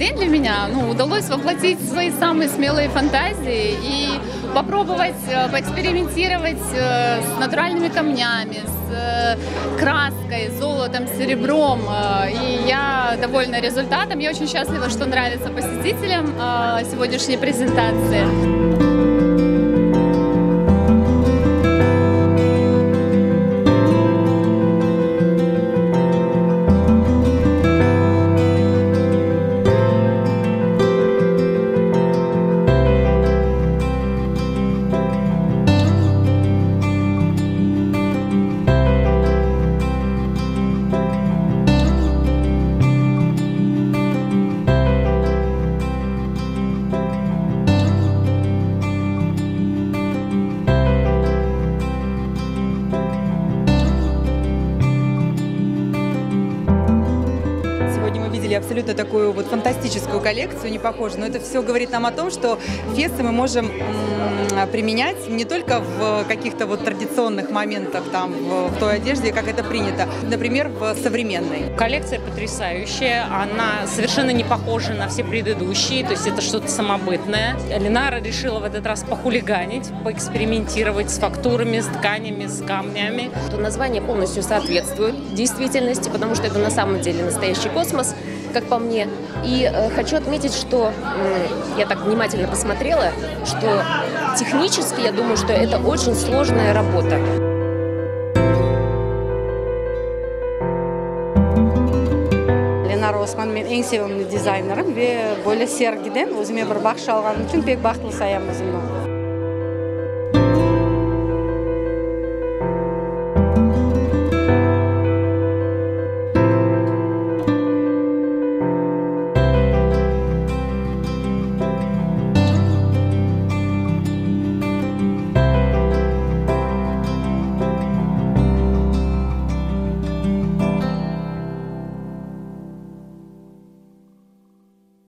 день для меня удалось воплотить свои самые смелые фантазии и попробовать поэкспериментировать с натуральными камнями, с краской, золотом, серебром. И я довольна результатом. Я очень счастлива, что нравится посетителям сегодняшней презентации. Абсолютно такую вот фантастическую коллекцию, не похожую. Но это все говорит нам о том, что фесты мы можем применять не только в каких-то вот традиционных моментах, там, в той одежде, как это принято, например, в современной. Коллекция потрясающая, она совершенно не похожа на все предыдущие, то есть это что-то самобытное. Ленара решила в этот раз похулиганить, поэкспериментировать с фактурами, с тканями, с камнями. Название полностью соответствует действительности, потому что это на самом деле настоящий космос, как по мне. И хочу отметить, что я так внимательно посмотрела, что технически я думаю, что это очень сложная работа. Ленара Осман мен ең sevimli дизайнерім ve böyle sergiden өзіме бір бақша алғаным үшін бек бақытлы саямын өзімді.